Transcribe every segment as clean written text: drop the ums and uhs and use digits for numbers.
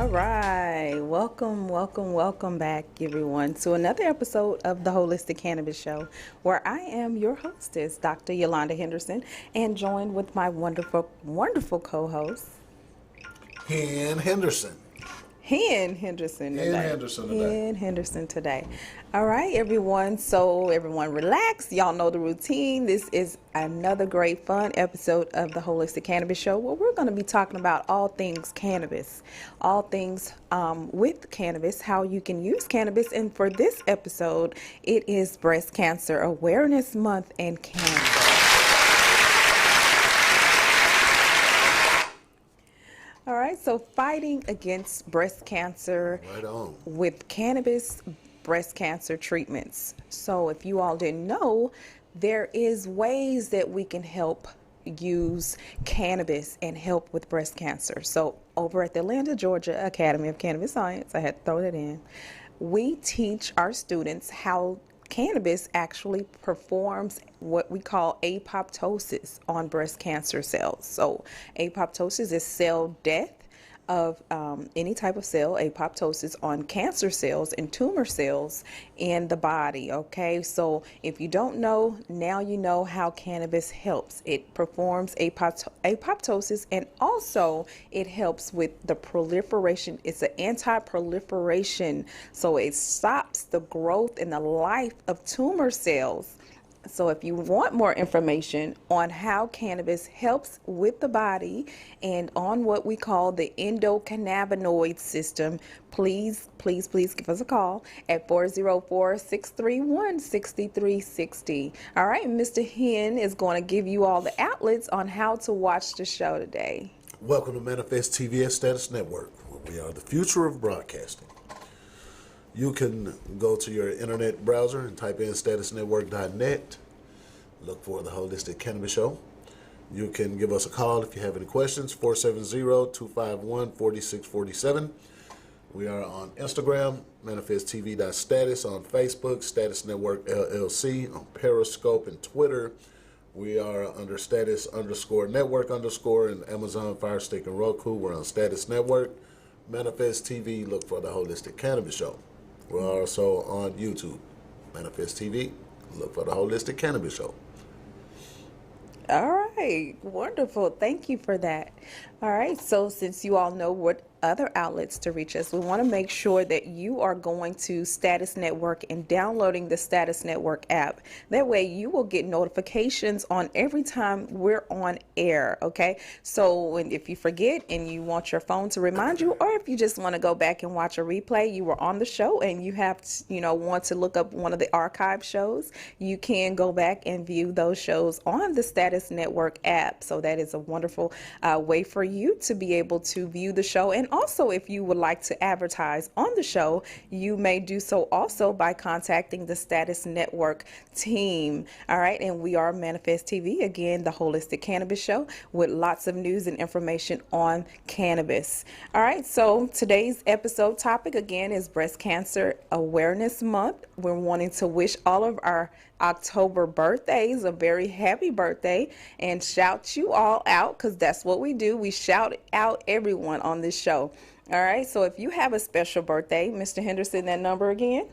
All right. Welcome back, everyone, to another episode of the Holistic Cannabis Show, where I am your hostess, Dr. Yolanda Henderson, and joined with my wonderful co-host, Hen Henderson. Hen Henderson Hen today. Henderson today. Hen Henderson today. All right, everyone. So everyone relax. Y'all know the routine. This is another great fun episode of the Holistic Cannabis Show, where we're going to be talking about all things cannabis, all things with cannabis, how you can use cannabis. And for this episode, it is Breast Cancer Awareness Month and cancer. All right, so fighting against breast cancer with cannabis breast cancer treatments. So if you all didn't know, there is ways that we can help use cannabis and help with breast cancer. So over at the Atlanta, Georgia Academy of Cannabis Science, I had to throw that in, we teach our students how cannabis actually performs what we call apoptosis on breast cancer cells. So apoptosis is cell death of any type of cell, apoptosis on cancer cells and tumor cells in the body. Okay, so if you don't know, now you know how cannabis helps. It performs apoptosis, and also it helps with the proliferation. It's an anti-proliferation, so it stops the growth and the life of tumor cells. So if you want more information on how cannabis helps with the body and on what we call the endocannabinoid system, please give us a call at 404-631-6360. All right, Mr. Hen is going to give you all the outlets on how to watch the show today. Welcome to Manifest TV and Status Network, where we are the future of broadcasting. You can go to your internet browser and type in statusnetwork.net. Look for the Holistic Cannabis Show. You can give us a call if you have any questions, 470-251-4647. We are on Instagram, manifesttv.status, on Facebook, Status Network LLC, on Periscope and Twitter. We are under status_network_ and Amazon Fire Stick and Roku. We're on Status Network. Manifest TV, look for the Holistic Cannabis Show. We're also on YouTube, Manifest TV. Look for the Holistic Cannabis Show. All right, wonderful. Thank you for that. All right, so since you all know what other outlets to reach us, we want to make sure that you are going to Status Network and downloading the Status Network app. That way you will get notifications on every time we're on air, okay? So if you forget and you want your phone to remind you, or if you just want to go back and watch a replay, you were on the show and you have to, want to look up one of the archive shows, you can go back and view those shows on the Status Network app. So that is a wonderful way for you to be able to view the show. And also, if you would like to advertise on the show, you may do so also by contacting the Status Network team. All right, and we are Manifest TV, again, the Holistic Cannabis Show, with lots of news and information on cannabis. All right, so today's episode topic, again, is Breast Cancer Awareness Month. We're wanting to wish all of our October birthdays a very happy birthday and shout you all out, because that's what we do. We shout out everyone on this show. All right, so if you have a special birthday, Mr. Henderson, that number again?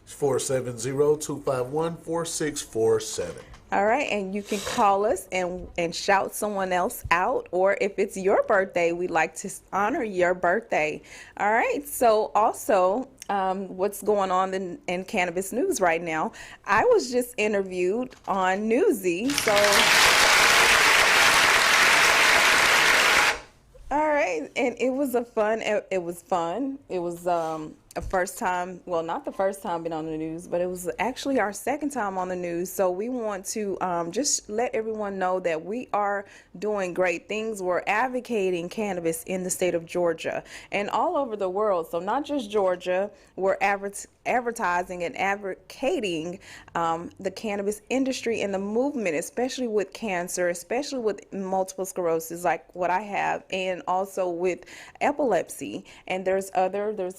It's 470-251-4647. All right, and you can call us and shout someone else out, or if it's your birthday, we'd like to honor your birthday. All right, so also, what's going on in cannabis news right now? I was just interviewed on Newsy, so... All right, and it was fun. It was a first time, well, not the first time being on the news, but it was actually our second time on the news. So we want to just let everyone know that we are doing great things. We're advocating cannabis in the state of Georgia and all over the world. So not just Georgia, we're advertising and advocating the cannabis industry and the movement, especially with cancer, especially with multiple sclerosis, like what I have, and also with epilepsy. And there's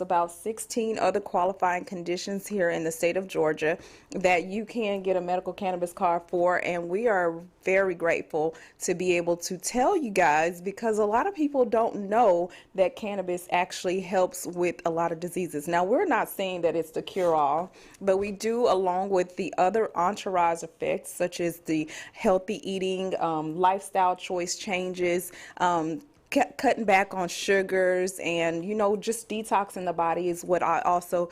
about 6 16 other qualifying conditions here in the state of Georgia that you can get a medical cannabis card for. And we are very grateful to be able to tell you guys, because a lot of people don't know that cannabis actually helps with a lot of diseases. Now, we're not saying that it's the cure-all, but we do, along with the other entourage effects, such as the healthy eating, lifestyle choice changes, cutting back on sugars, and just detoxing the body is what I also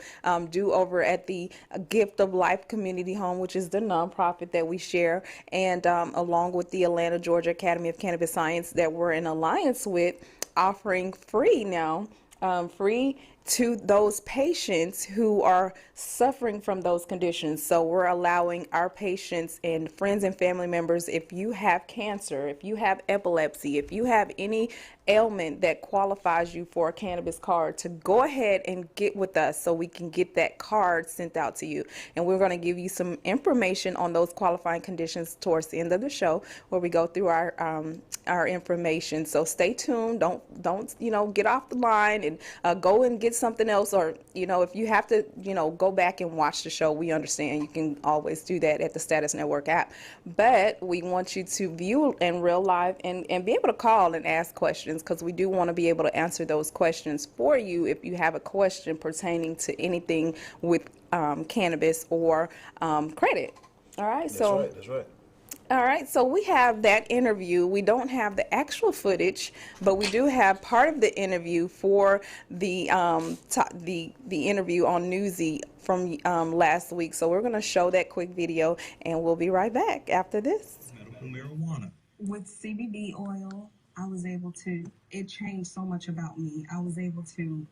do over at the Gift of Life Community Home, which is the nonprofit that we share, and along with the Atlanta, Georgia Academy of Cannabis Science that we're in alliance with, offering free now, free to those patients who are suffering from those conditions. So we're allowing our patients and friends and family members, if you have cancer, if you have epilepsy, if you have any ailment that qualifies you for a cannabis card, to go ahead and get with us so we can get that card sent out to you. And we're going to give you some information on those qualifying conditions towards the end of the show, where we go through our information. So stay tuned. Don't get off the line and go and get something else, or if you have to go back and watch the show, we understand. You can always do that at the Status Network app, but we want you to view in real life and be able to call and ask questions, because we do want to be able to answer those questions for you if you have a question pertaining to anything with cannabis or credit. All right. That's right. All right, so we have that interview. We don't have the actual footage, but we do have part of the interview for the interview on Newsy from last week. So we're going to show that quick video, and we'll be right back after this. Medical marijuana. With CBD oil, it changed so much about me. I was able to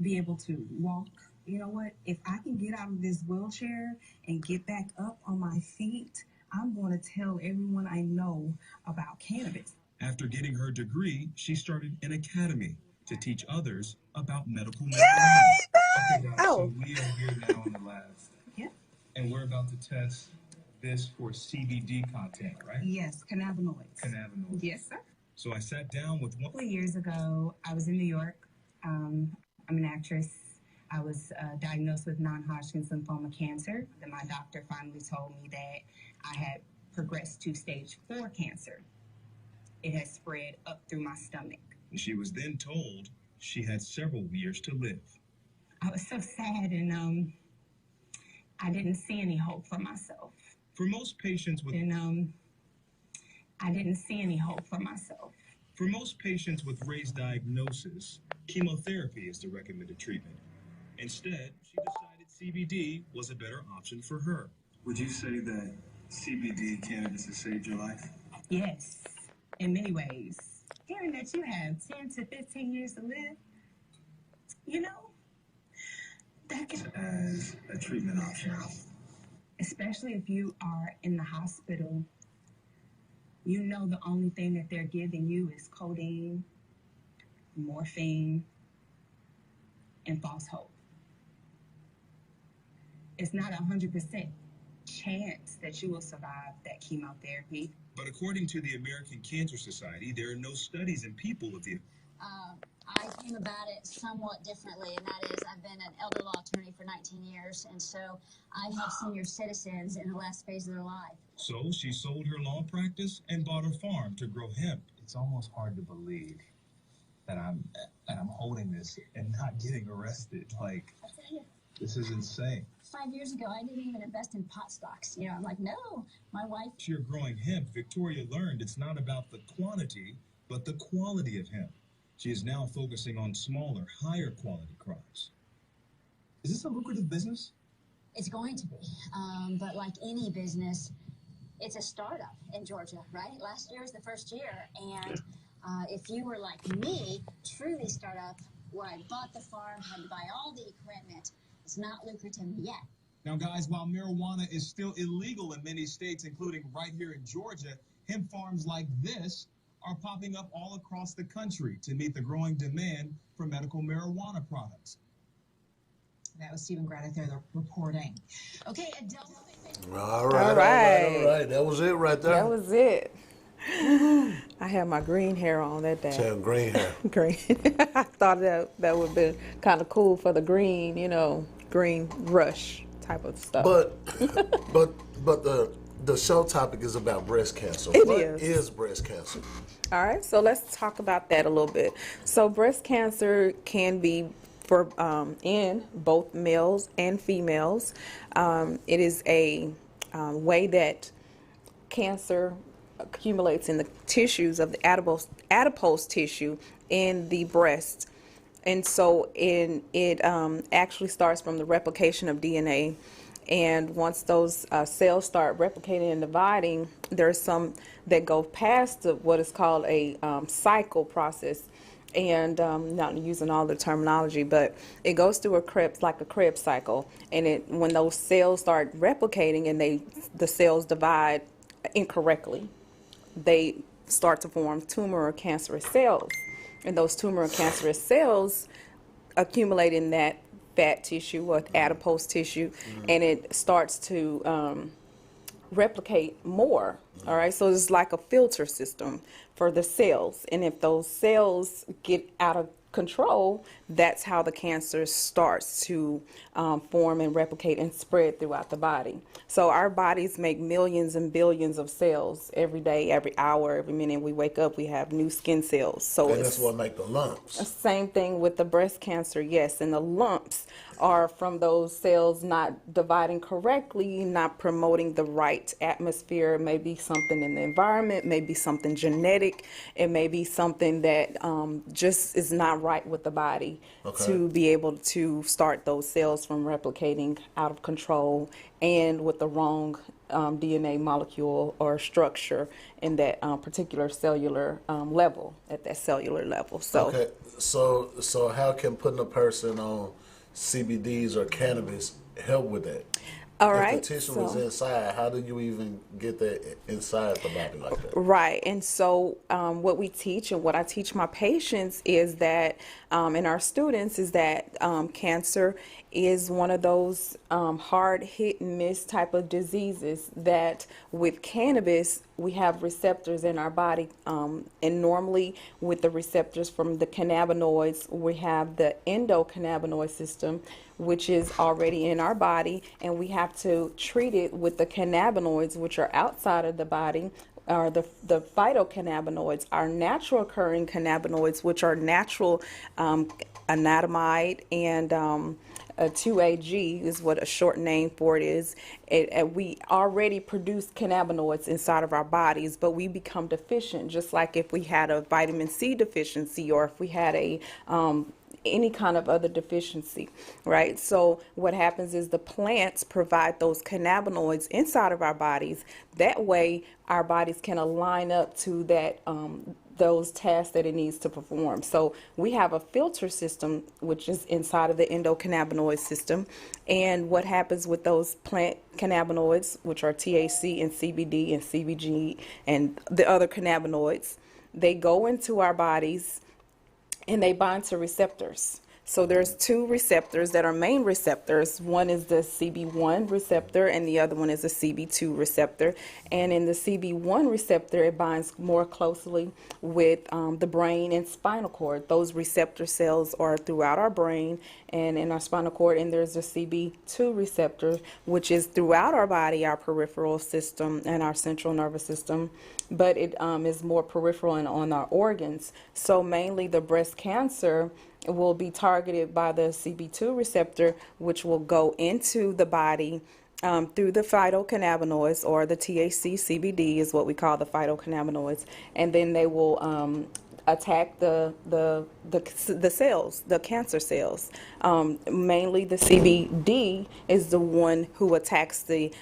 be able to walk. You know what? If I can get out of this wheelchair and get back up on my feet, I'm going to tell everyone I know about cannabis. After getting her degree, she started an academy to teach others about medical marijuana. Okay, guys, so we are here now in the lab. Yeah. And we're about to test this for CBD content, right? Yes, cannabinoids. Cannabinoids. Yes, sir. So I sat down with one. A couple of years ago, I was in New York. I'm an actress. I was diagnosed with non-Hodgkin's lymphoma cancer. Then my doctor finally told me that I had progressed to stage 4 cancer. It had spread up through my stomach. She was then told she had several years to live. I was so sad, and I didn't see any hope for myself. For most patients with I didn't see any hope for myself. For most patients with raised diagnosis, chemotherapy is the recommended treatment. Instead, she decided CBD was a better option for her. Would you say that CBD cannabis has saved your life? Yes, in many ways. Hearing that you have 10 to 15 years to live, that can... As a treatment option. Especially if you are in the hospital, the only thing that they're giving you is codeine, morphine, and false hope. It's not 100% chance that you will survive that chemotherapy. But according to the American Cancer Society, there are no studies in people with the... I came about it somewhat differently, and that is I've been an elder law attorney for 19 years, and so I help senior citizens in the last phase of their life. So she sold her law practice and bought her farm to grow hemp. It's almost hard to believe that I'm holding this and not getting arrested. Like, I tell you, this is insane. 5 years ago, I didn't even invest in pot stocks. I'm like, no, my wife... You're growing hemp. Victoria learned it's not about the quantity, but the quality of hemp. She is now focusing on smaller, higher quality crops. Is this a lucrative business? It's going to be, but like any business, it's a startup in Georgia, right? Last year was the first year, and if you were like me, truly startup, where I bought the farm, had to buy all the equipment, it's not lucrative yet. Now, guys, while marijuana is still illegal in many states, including right here in Georgia, hemp farms like this are popping up all across the country to meet the growing demand for medical marijuana products. That was Stephen Greta there reporting. Okay, All right. That was it right there. That was it. I had my green hair on that day. She had green hair. Green. I thought that would be kind of cool for the green, green rush type of stuff. But but the show topic is about breast cancer. It What is. is breast cancer? All right, so let's talk about that a little bit. So breast cancer can be for in both males and females. It is a way that cancer accumulates in the tissues of the adipose tissue in the breast. And so it actually starts from the replication of DNA. And once those cells start replicating and dividing, there's some that go past what is called a cycle process. And not using all the terminology, but it goes through like a Krebs cycle. And when those cells start replicating and the cells divide incorrectly, they start to form tumor or cancerous cells. And those tumor or cancerous cells accumulate in that fat tissue or adipose tissue, and it starts to replicate more. All right, so it's like a filter system for the cells, and if those cells get out of control, that's how the cancer starts to form and replicate and spread throughout the body. So our bodies make millions and billions of cells every day, every hour, every minute we wake up, we have new skin cells. So And that's what make the lumps. same thing with the breast cancer, yes. And the lumps are from those cells not dividing correctly, not promoting the right atmosphere. It may be something in the environment, maybe something genetic. It may be something that just is not right with the body to be able to start those cells from replicating out of control and with the wrong DNA molecule or structure in that particular cellular level, at that cellular level. So, Okay, so how can putting a person on CBDs or cannabis help with that? all If right. the tissue is inside, how do you even get that inside the body like that? Right. And so what we teach and what I teach my patients is that, and our students, is that cancer is one of those hard hit and miss type of diseases that with cannabis, we have receptors in our body. And normally with the receptors from the cannabinoids, we have the endocannabinoid system, which is already in our body, and we have to treat it with the cannabinoids, which are outside of the body, or the phytocannabinoids, our natural occurring cannabinoids, which are natural anandamide and 2AG is what a short name for it is. We already produce cannabinoids inside of our bodies, but we become deficient, just like if we had a vitamin C deficiency or if we had a any kind of other deficiency, right? So what happens is the plants provide those cannabinoids inside of our bodies. That way our bodies can align up to that those tasks that it needs to perform. So we have a filter system which is inside of the endocannabinoid system, and what happens with those plant cannabinoids, which are THC and CBD and CBG and the other cannabinoids, they go into our bodies and they bind to receptors. So there's two receptors that are main receptors. One is the CB1 receptor and the other one is the CB2 receptor. And in the CB1 receptor, it binds more closely with the brain and spinal cord. Those receptor cells are throughout our brain and in our spinal cord. And there's a CB2 receptor, which is throughout our body, our peripheral system and our central nervous system. But it is more peripheral and on our organs. So mainly the breast cancer will be targeted by the CB2 receptor, which will go into the body through the phytocannabinoids, or the THC, CBD is what we call the phytocannabinoids, and then they will attack the cells, the cancer cells. Mainly the CBD is the one who attacks the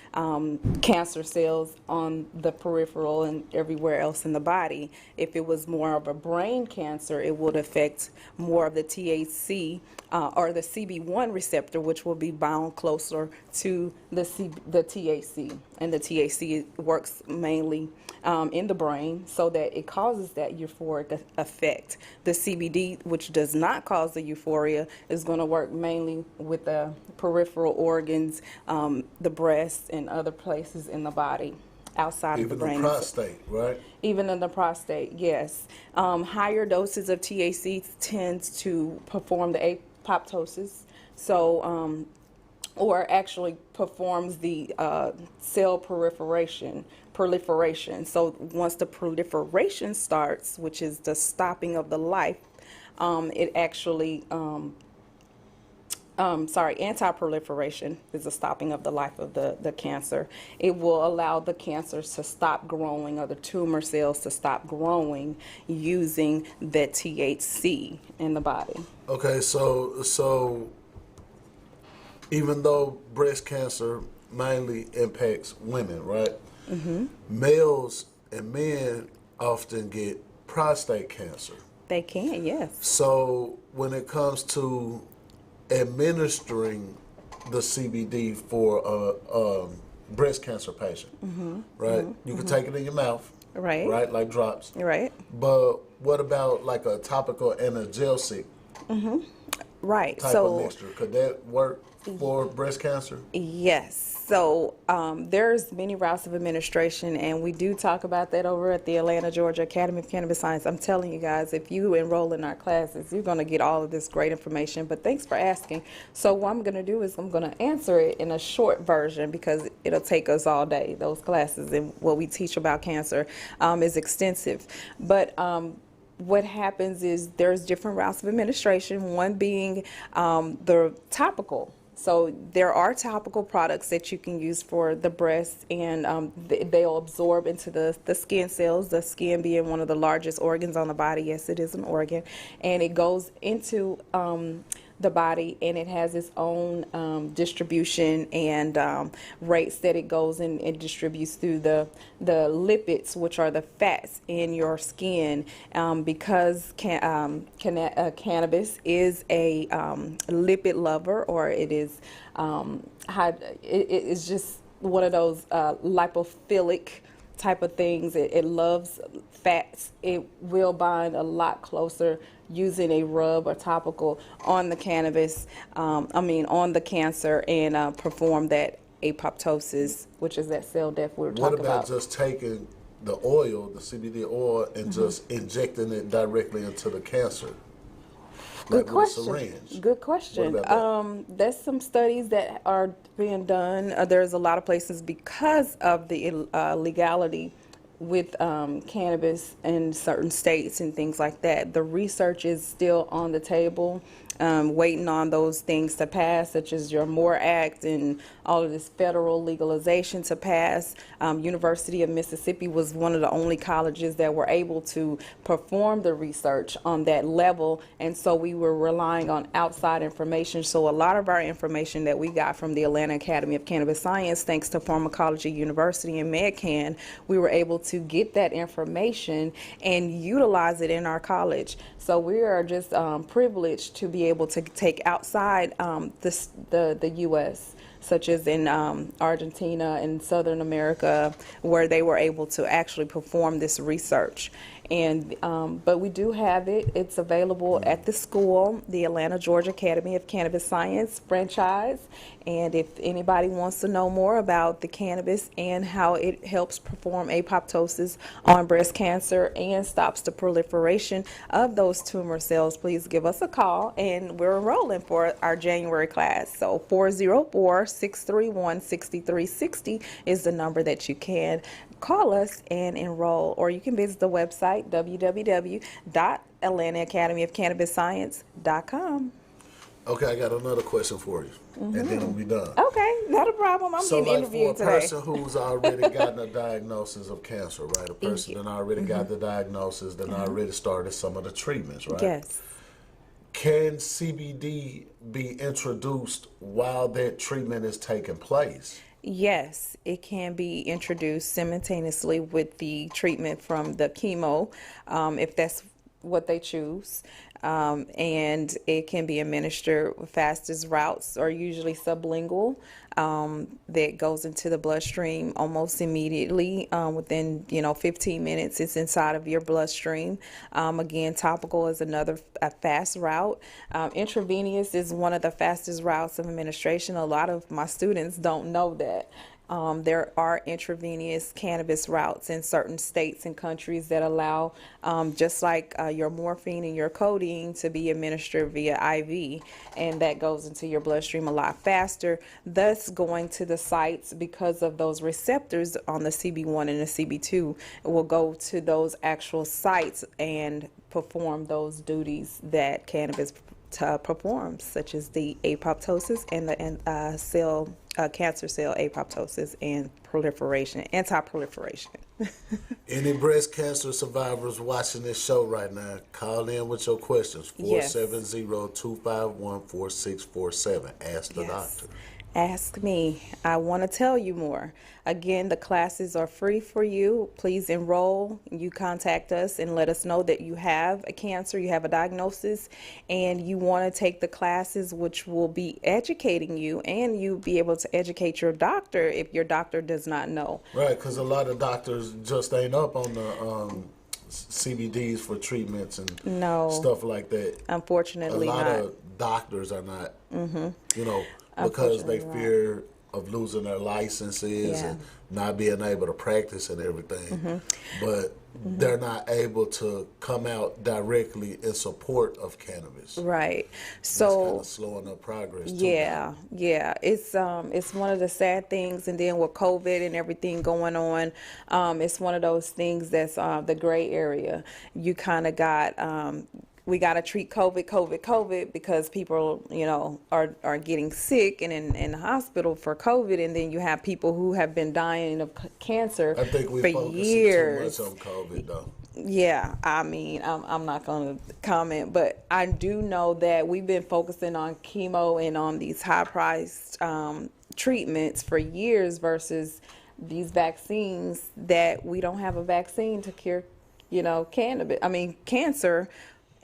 cancer cells on the peripheral and everywhere else in the body. If it was more of a brain cancer, it would affect more of the THC or the CB1 receptor, which will be bound closer to the THC. And the THC works mainly in the brain, so that it causes that euphoric effect. The CBD, which does not cause the euphoria, is going to work mainly with the peripheral organs, the breast, and other places in the body. outside of the Even the brain. prostate, right? Even in the prostate, yes. Higher doses of THC tends to perform the apoptosis. So, or actually performs the cell proliferation. So once the proliferation starts, which is the stopping of the life, it actually anti-proliferation is the stopping of the life of the cancer. It will allow the cancers to stop growing, or the tumor cells to stop growing, using the THC in the body. Okay, so even though breast cancer mainly impacts women, right? Males and men often get prostate cancer. They can, yes. So when it comes to administering the CBD for a breast cancer patient, right? You can take it in your mouth, Right. like drops. Right. But what about like a topical analgesic Right. type of mixture? Could that work for breast cancer? Yes. So there's many routes of administration, and we do talk about that over at the Atlanta, Georgia Academy of Cannabis Science. I'm telling you guys, if you enroll in our classes, you're going to get all of this great information. But thanks for asking. So what I'm going to do is I'm going to answer it in a short version, because it'll take us all day. Those classes and what we teach about cancer is extensive. But what happens is there's different routes of administration, one being the topical. So there are topical products that you can use for the breast, and they'll absorb into the skin cells, the skin being one of the largest organs on the body. Yes, it is an organ. And it goes into the body, and it has its own distribution and rates that it goes in and distributes through the lipids, which are the fats in your skin, because cannabis is a lipid lover, or it is it is just one of those lipophilic type of things. It loves fats. It will bind a lot closer using a rub or topical on the cannabis, on the cancer, and perform that apoptosis, which is that cell death we were talking about. What about just taking the oil, the CBD oil, and just injecting it directly into the cancer? Good Like with a question. syringe? Good question. What about There's some studies that are being done. There's a lot of places, because of the legality with cannabis in certain states and things like that. The research is still on the table, waiting on those things to pass, such as your MORE Act and all of this federal legalization to pass. University of Mississippi was one of the only colleges that were able to perform the research on that level, and so we were relying on outside information. So a lot of our information that we got from the Atlanta Academy of Cannabis Science, thanks to Pharmacology University and MedCan, we were able to get that information and utilize it in our college. So we are just privileged to be able to take outside the U.S., such as in Argentina and Southern America, where they were able to actually perform this research. And but we do have it. It's available at the school, the Atlanta, Georgia Academy of Cannabis Science franchise. And if anybody wants to know more about the cannabis and how it helps perform apoptosis on breast cancer and stops the proliferation of those tumor cells, please give us a call, and we're enrolling for our January class. So 404-631-6360 is the number that you can call us and enroll, or you can visit the website www.atlantaacademyofcannabisscience.com. Okay, I got another question for you, and then we'll be done. Okay, not a problem. I'm So, getting like, interviewed for a today. person who's already gotten a diagnosis of cancer, right? A person that already got the diagnosis, that already started some of the treatments, right? Yes. Can CBD be introduced while that treatment is taking place? Yes, it can be introduced simultaneously with the treatment from the chemo, if that's what they choose. And it can be administered. Fastest routes are usually sublingual, that goes into the bloodstream almost immediately. Within 15 minutes, it's inside of your bloodstream. Again, topical is another fast route. Intravenous is one of the fastest routes of administration. A lot of my students don't know that. There are intravenous cannabis routes in certain states and countries that allow, just like your morphine and your codeine, to be administered via IV, and that goes into your bloodstream a lot faster, thus going to the sites because of those receptors on the CB1 and the CB2 will go to those actual sites and perform those duties that cannabis performs, such as the apoptosis and the cancer cell apoptosis and proliferation, anti-proliferation. Any breast cancer survivors watching this show right now, call in with your questions. Yes. 470-251-4647. Ask the Yes. doctor. Ask me. I want to tell you more. Again, the classes are free for you. Please enroll. You contact us and let us know that you have a cancer, you have a diagnosis, and you want to take the classes, which will be educating you, and you'll be able to educate your doctor if your doctor does not know. Right, because a lot of doctors just ain't up on the CBDs for treatments and No. stuff like that. Unfortunately, A lot not. of doctors are not, because they Unfortunately not. fear of losing their licenses Yeah. and not being able to practice and everything. But they're not able to come out directly in support of cannabis. Right. That's So kind of slowing up progress too. yeah, it's one of the sad things, and then with COVID and everything going on, it's one of those things that's the gray area. You kind of got we got to treat COVID because people, are getting sick and in the hospital for COVID, and then you have people who have been dying of cancer I think for we're focusing years. too much on COVID though. Yeah, I mean, I'm not going to comment, but I do know that we've been focusing on chemo and on these high-priced treatments for years versus these vaccines that we don't have a vaccine to cure, cancer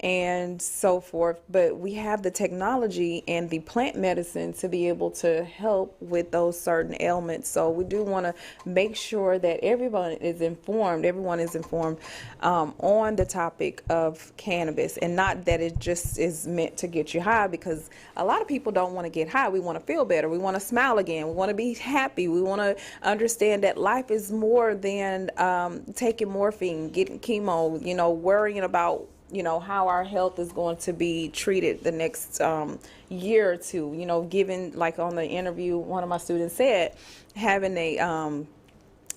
and so forth. But we have the technology and the plant medicine to be able to help with those certain ailments. So we do want to make sure that everyone is informed on the topic of cannabis, and not that it just is meant to get you high, because a lot of people don't want to get high. We want to feel better. We want to smile again. We want to be happy. We want to understand that life is more than taking morphine, getting chemo, worrying about how our health is going to be treated the next year or two. Given, like on the interview, one of my students said, having a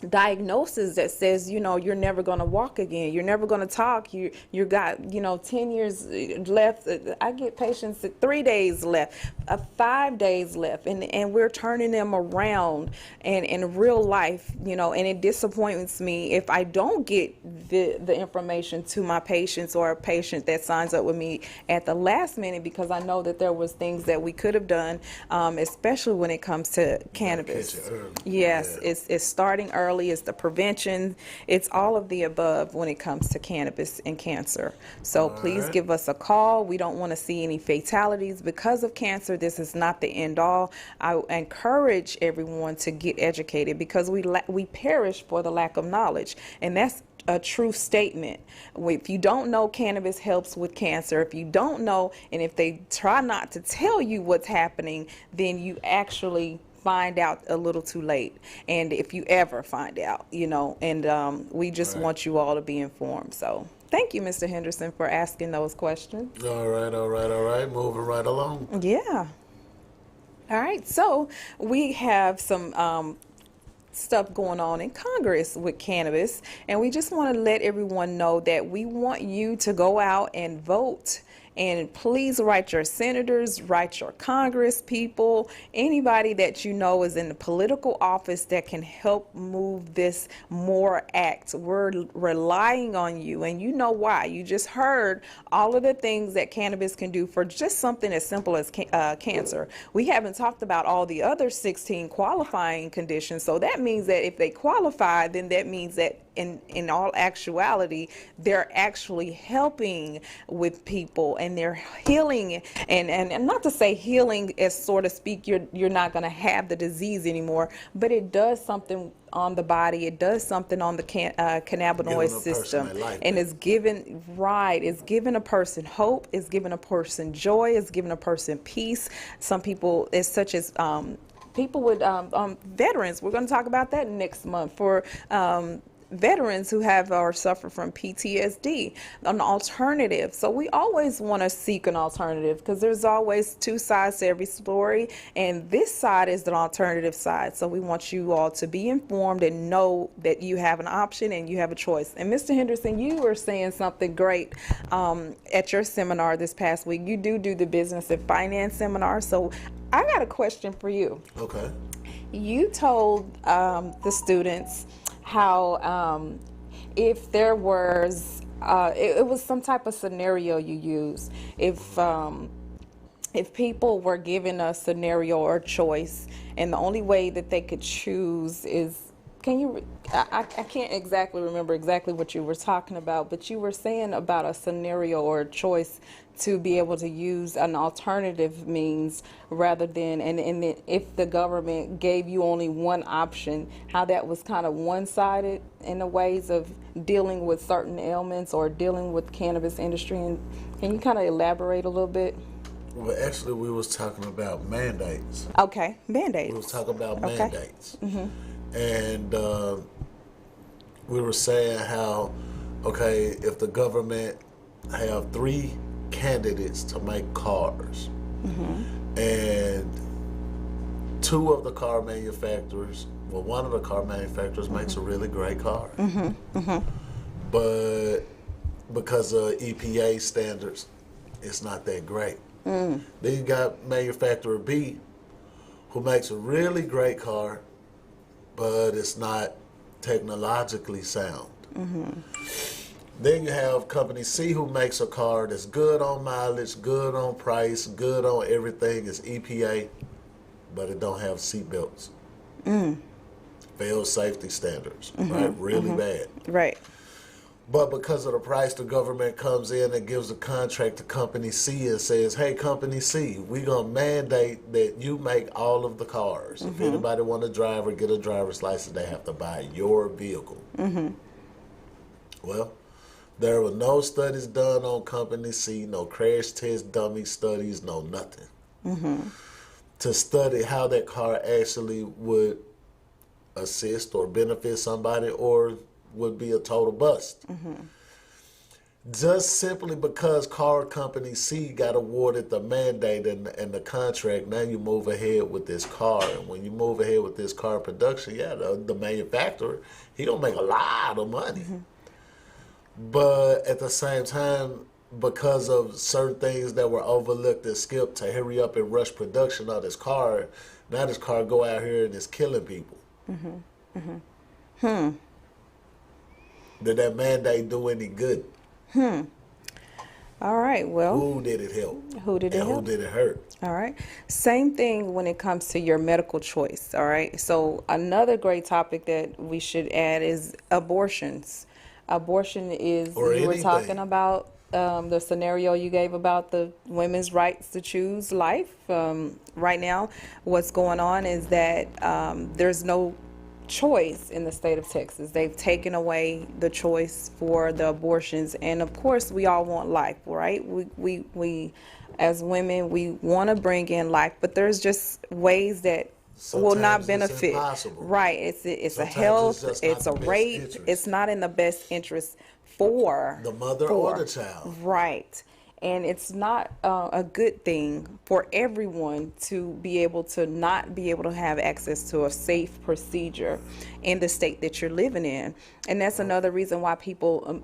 diagnosis that says, you're never going to walk again, you're never going to talk, you got 10 years left. I get patients at 3 days left, 5 days left, and we're turning them around, and in real life, and it disappoints me if I don't get the information to my patients, or a patient that signs up with me at the last minute, because I know that there was things that we could have done, especially when it comes to cannabis. Catch it early. Yes, Yeah. it's starting early. It's the prevention. It's all of the above when it comes to cannabis and cancer. So please give us a call. We don't want to see any fatalities because of cancer. This is not the end all. I encourage everyone to get educated, because we perish for the lack of knowledge, and that's a true statement. If you don't know cannabis helps with cancer, if you don't know, and if they try not to tell you what's happening, then you actually find out a little too late. And if you ever find out, and we just want you all to be informed. So thank you, Mr. Henderson, for asking those questions. All right. Moving right along. Yeah. All right. So we have some stuff going on in Congress with cannabis, and we just want to let everyone know that we want you to go out and vote. And please write your senators, write your Congress people, anybody that you know is in the political office that can help move this MORE Act. We're relying on you, and you know why. You just heard all of the things that cannabis can do for just something as simple as cancer. We haven't talked about all the other 16 qualifying conditions. So that means that if they qualify, then that means that in all actuality, they're actually helping with people, and they're healing, and not to say healing as sort of speak, you're not going to have the disease anymore, but it does something on the body. It does something on the cannabinoid system, and it's giving a person hope, it's giving a person joy, it's giving a person peace. Some people, it's such as people with veterans. We're going to talk about that next month for veterans who have or suffer from PTSD, an alternative. So we always want to seek an alternative because there's always two sides to every story, and this side is the alternative side. So we want you all to be informed and know that you have an option and you have a choice. And Mr. Henderson, you were saying something great at your seminar this past week. You do the business and finance seminar. So I got a question for you. Okay. You told the students how if there was it was some type of scenario you used, if people were given a scenario or choice and the only way that they could choose is, I can't exactly remember exactly what you were talking about, but you were saying about a scenario or a choice to be able to use an alternative means rather than, and if the government gave you only one option, how that was kind of one-sided in the ways of dealing with certain ailments or dealing with cannabis industry. And can you kind of elaborate a little bit? Well, actually, we was talking about mandates. Okay, mandates. We was talking about mandates. Mm-hmm. And we were saying how, okay, if the government have 3 candidates to make cars, Mm-hmm. and 2 of the car manufacturers, well, one of the car manufacturers makes a really great car, but because of EPA standards, it's not that great. Then you got manufacturer B, who makes a really great car, but it's not technologically sound. Then you have company C, who makes a car that's good on mileage, good on price, good on everything. It's EPA, but it don't have seat belts. Failed safety standards, right? Really bad. Right. But because of the price, the government comes in and gives a contract to company C and says, hey, company C, we're going to mandate that you make all of the cars. If anybody want to drive or get a driver's license, they have to buy your vehicle. Well, there were no studies done on company C, no crash test dummy studies, no nothing. To study how that car actually would assist or benefit somebody or would be a total bust. Just simply because car company C got awarded the mandate and the contract, now you move ahead with this car. And when you move ahead with this car production, the manufacturer, he gonna make a lot of money. But at the same time, because of certain things that were overlooked and skipped to hurry up and rush production of this car, now this car go out here and it's killing people. Did that mandate do any good? All right, well. Who did it help? Who did it and help? Who did it hurt? All right. Same thing when it comes to your medical choice. All right. So another great topic that we should add is abortions. Abortion is, Or you were anything. talking about the scenario you gave about the women's rights to choose life. Right now, what's going on is that there's no choice in the state of Texas. They've taken away the choice for the abortions, and of course we all want life, right? We as women, we want to bring in life, but there's just ways that will not Sometimes it's benefit. impossible. Right. It's a Sometimes health, it's just not it's the a best rape, interest. it's not in the best interest for The mother or the child. Right. And it's not a good thing for everyone to be able to not be able to have access to a safe procedure in the state that you're living in. And that's another reason why people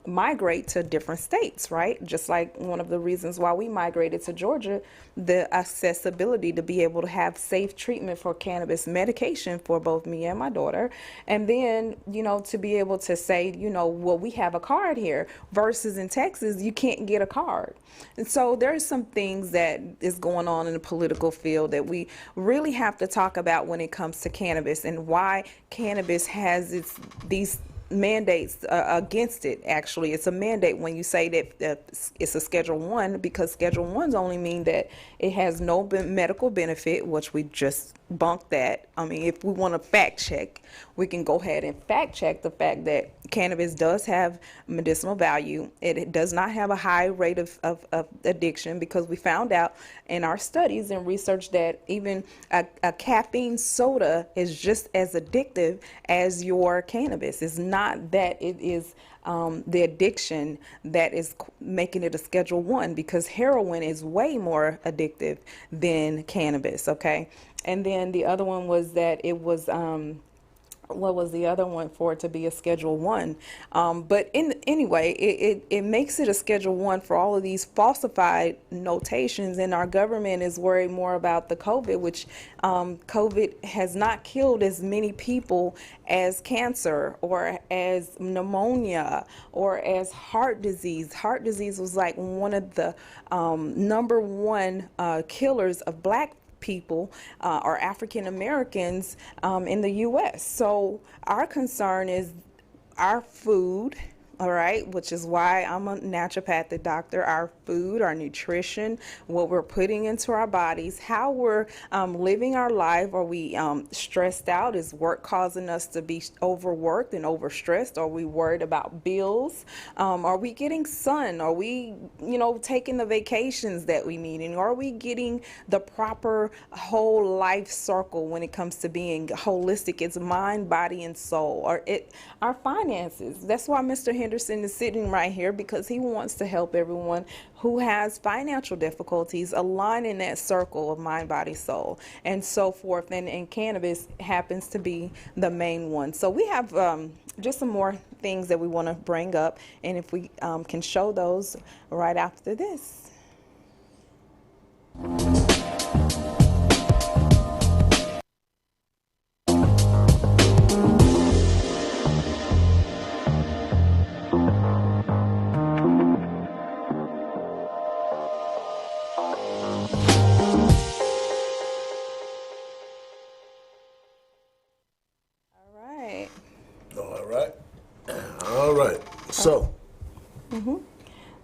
migrate to different states, right? Just like one of the reasons why we migrated to Georgia, the accessibility to be able to have safe treatment for cannabis medication for both me and my daughter. And then, to be able to say, well, we have a card here versus in Texas, you can't get a card. And so there's some things that is going on in the political field that we really have to talk about when it comes to cannabis and why cannabis has these mandates against it. Actually, it's a mandate when you say that it's a Schedule 1, because Schedule 1s only mean that it has no medical benefit, which we just bunked that. I mean, if we want to fact check, we can go ahead and fact check the fact that cannabis does have medicinal value. It does not have a high rate of addiction, because we found out in our studies and research that even a caffeine soda is just as addictive as your cannabis. It's not that it is the addiction that is making it a Schedule 1, because heroin is way more addictive than cannabis, okay? And then the other one was that it was what was the other one for it to be a Schedule 1? But anyway, it makes it a Schedule 1 for all of these falsified notations, and our government is worried more about the COVID, which COVID has not killed as many people as cancer or as pneumonia or as heart disease. Heart disease was like one of the number one killers of black people or African Americans in the U.S. So our concern is our food, all right, which is why I'm a naturopathic doctor. Our food, our nutrition, what we're putting into our bodies, how we're living our life. Are we stressed out? Is work causing us to be overworked and overstressed? Are we worried about bills? Are we getting sun? Are we, taking the vacations that we need? And are we getting the proper whole life circle when it comes to being holistic? It's mind, body, and soul. Or our finances. That's why Mr. Henderson is sitting right here, because he wants to help everyone who has financial difficulties align in that circle of mind, body, soul, and so forth. And cannabis happens to be the main one. So we have just some more things that we want to bring up, and if we can show those right after this. All right. So.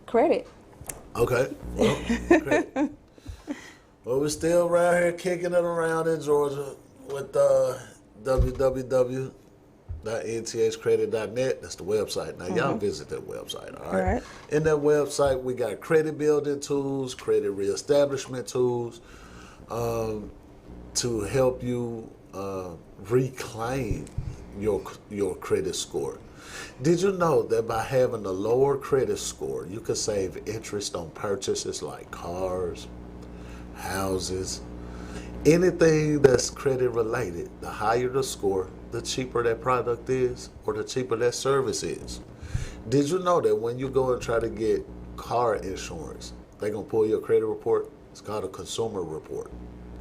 Credit. Okay. Well, credit. Well, we're still around here kicking it around in Georgia with www.nthcredit.net. That's the website. Now, y'all visit that website, all right? In that website, we got credit building tools, credit reestablishment tools to help you reclaim your credit score. Did you know that by having a lower credit score, you could save interest on purchases like cars, houses, anything that's credit related? The higher the score, the cheaper that product is, or the cheaper that service is. Did you know that when you go and try to get car insurance, they're going to pull your credit report? It's called a consumer report.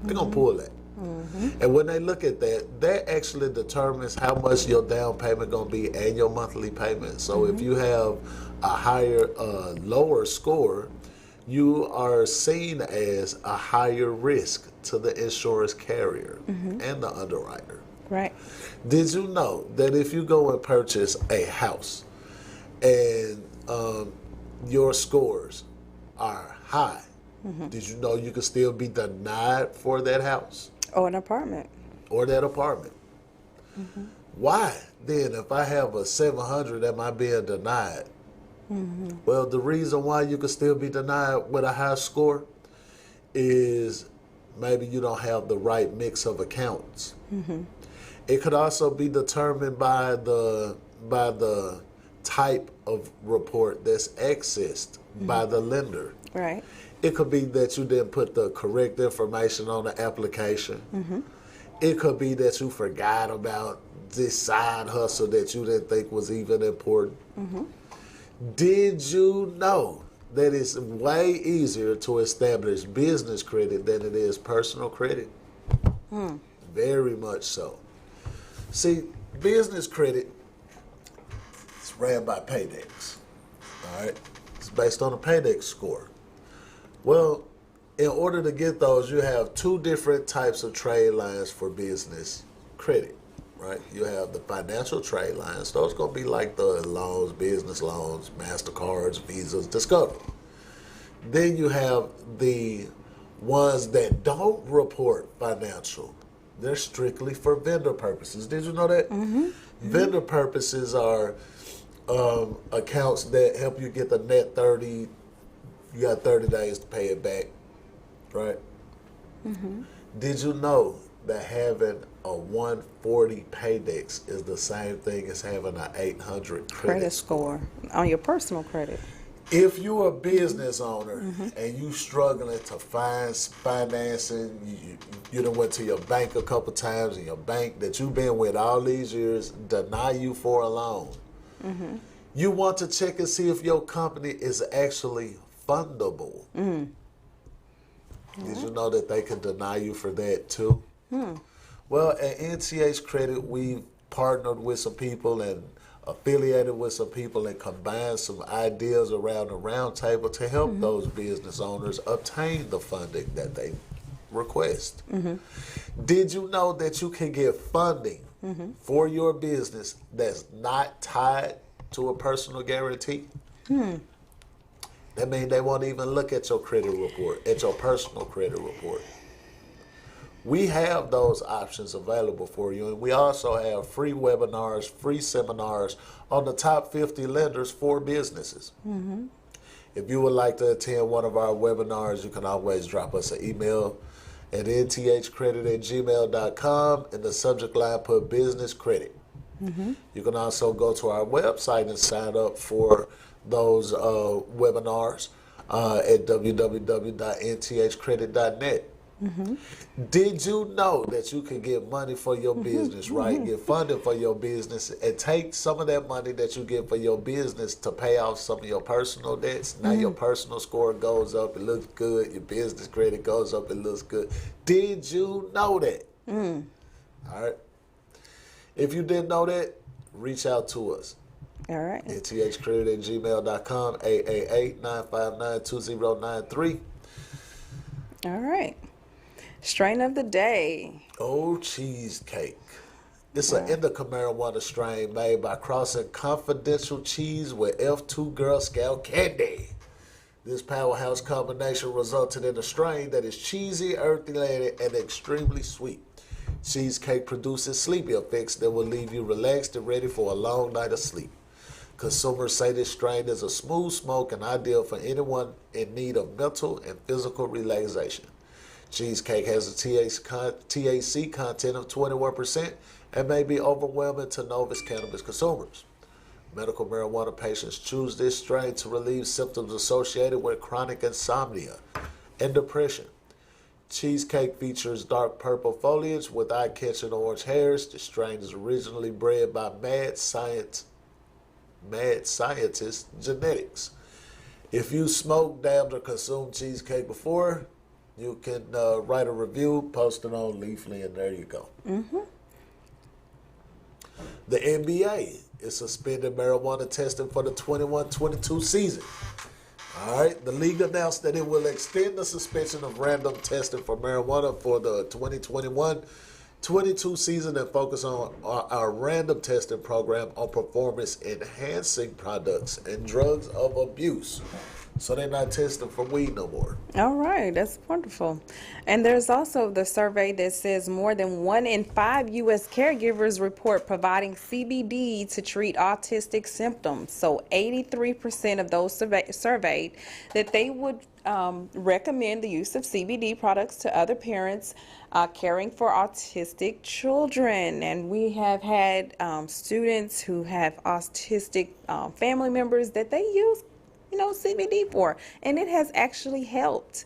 They're going to pull that. And when they look at that, that actually determines how much your down payment going to be and your monthly payment. So if you have a lower score, you are seen as a higher risk to the insurance carrier and the underwriter. Right. Did you know that if you go and purchase a house and your scores are high, did you know you could still be denied for that house? Or an apartment. Or that apartment. Why then, if I have a 700, am I being denied? Well, the reason why you could still be denied with a high score is maybe you don't have the right mix of accounts. It could also be determined by the type of report that's accessed by the lender. Right. It could be that you didn't put the correct information on the application. It could be that you forgot about this side hustle that you didn't think was even important. Did you know that it's way easier to establish business credit than it is personal credit? Very much so. See, business credit is ran by Paydex. All right? It's based on a Paydex score. Well, in order to get those, you have two different types of trade lines for business credit, right? You have the financial trade lines. Those going to be like the loans, business loans, MasterCards, Visas, Discover. Then you have the ones that don't report financial. They're strictly for vendor purposes. Did you know that? Vendor purposes are accounts that help you get the net 30. You got 30 days to pay it back, right? Did you know that having a 140 Paydex is the same thing as having an 800 Credit score on your personal credit. If you're a business owner and you struggling to find financing, you done went to your bank a couple times, and your bank that you've been with all these years deny you for a loan. You want to check and see if your company is actually fundable. Did you know that they can deny you for that too? Well, at NTH Credit, we've partnered with some people and affiliated with some people and combined some ideas around the round table to help those business owners obtain the funding that they request. Did you know that you can get funding for your business that's not tied to a personal guarantee? That means they won't even look at your credit report, at your personal credit report. We have those options available for you, and we also have free webinars, free seminars on the top 50 lenders for businesses. If you would like to attend one of our webinars, you can always drop us an email at nthcredit@gmail.com. In the subject line, put business credit. You can also go to our website and sign up for those webinars at www.nthcredit.net. Did you know that you can get money for your business, right? Get funding for your business and take some of that money that you get for your business to pay off some of your personal debts? Now your personal score goes up, it looks good. Your business credit goes up, it looks good. Did you know that? All right. If you didn't know that, reach out to us. All right. nthcredit@gmail.com, 888-959-2093. All right. Strain of the day. Old cheesecake. It's an indica marijuana strain made by crossing confidential cheese with F2 Girl Scout candy. This powerhouse combination resulted in a strain that is cheesy, earthy, and extremely sweet. Cheesecake produces sleepy effects that will leave you relaxed and ready for a long night of sleep. Consumers say this strain is a smooth smoke and ideal for anyone in need of mental and physical relaxation. Cheesecake has a THC content of 21% and may be overwhelming to novice cannabis consumers. Medical marijuana patients choose this strain to relieve symptoms associated with chronic insomnia and depression. Cheesecake features dark purple foliage with eye-catching orange hairs. The strain is originally bred by mad scientist genetics. If you smoked, dabbed, or consumed cheesecake before, you can write a review, post it on Leafly, and there you go. The NBA is suspended marijuana testing for the 21-22 season. All right, the league announced that it will extend the suspension of random testing for marijuana for the 2021-22 season and focus on our random testing program on performance-enhancing products and drugs of abuse. So they're not testing for weed no more. All right, that's wonderful. And there's also the survey that says more than 1 in 5 U.S. caregivers report providing CBD to treat autistic symptoms. So 83% of those surveyed that they would recommend the use of CBD products to other parents caring for autistic children. And we have had students who have autistic family members that they use CBD for, and it has actually helped.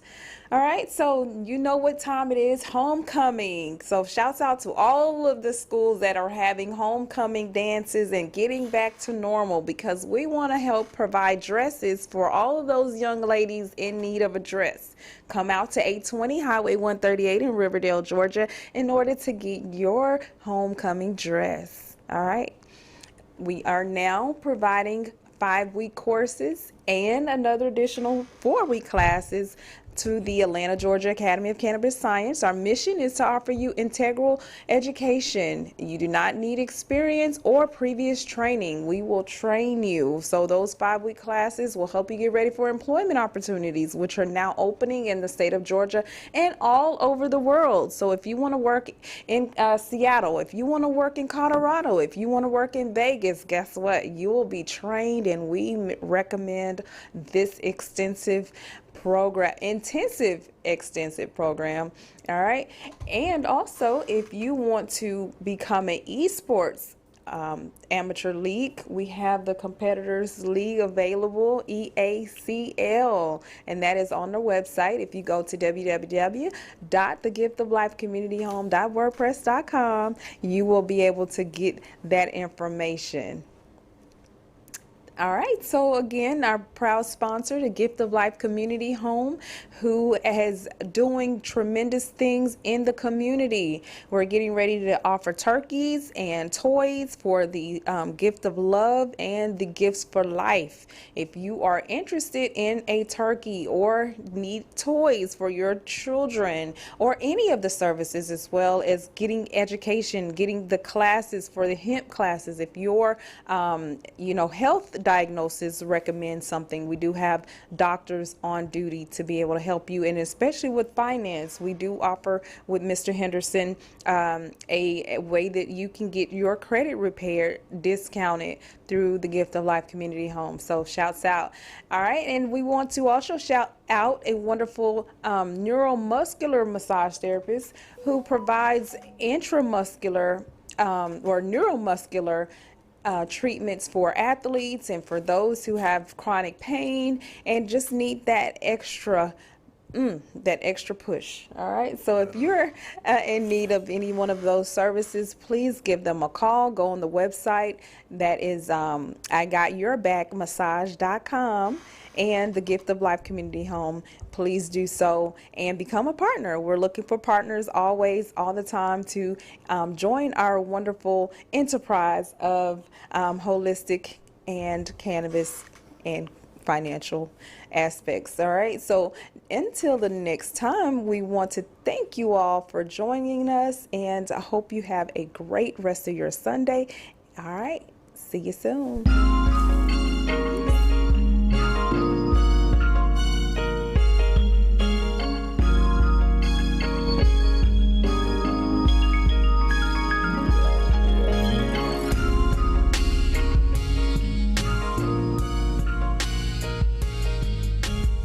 All right, so you know what time it is, homecoming. So shouts out to all of the schools that are having homecoming dances and getting back to normal, because we want to help provide dresses for all of those young ladies in need of a dress. Come out to 820 Highway 138 in Riverdale, Georgia, in order to get your homecoming dress. All right, we are now providing 5-week courses and another additional 4-week classes to the Atlanta, Georgia Academy of Cannabis Science. Our mission is to offer you integral education. You do not need experience or previous training. We will train you. So those 5-week classes will help you get ready for employment opportunities, which are now opening in the state of Georgia and all over the world. So if you want to work in Seattle, if you want to work in Colorado, if you want to work in Vegas, guess what? You will be trained, and we recommend this extensive extensive program. All right. And also, if you want to become an esports amateur league, we have the Competitors League available, EACL, and that is on the website. If you go to www.thegiftoflifecommunityhome.wordpress.com, you will be able to get that information. All right, so again, our proud sponsor, the Gift of Life Community Home, who is doing tremendous things in the community. We're getting ready to offer turkeys and toys for the Gift of Love and the Gifts for Life. If you are interested in a turkey or need toys for your children or any of the services, as well as getting education, getting the classes for the hemp classes, if your health diagnosis recommends something, we do have doctors on duty to be able to help you, and especially with finance, we do offer with Mr. Henderson a way that you can get your credit repaired discounted through the Gift of Life Community Home. So shouts out. All right, and we want to also shout out a wonderful neuromuscular massage therapist who provides intramuscular or neuromuscular treatments for athletes and for those who have chronic pain and just need that extra push. All right, so if you're in need of any one of those services, please give them a call. Go on the website. That is IGotYourBackMassage.com and the Gift of Life Community Home. Please do so and become a partner. We're looking for partners always, all the time, to join our wonderful enterprise of holistic and cannabis and financial aspects. All right, so until the next time, we want to thank you all for joining us, and I hope you have a great rest of your Sunday. All right, see you soon.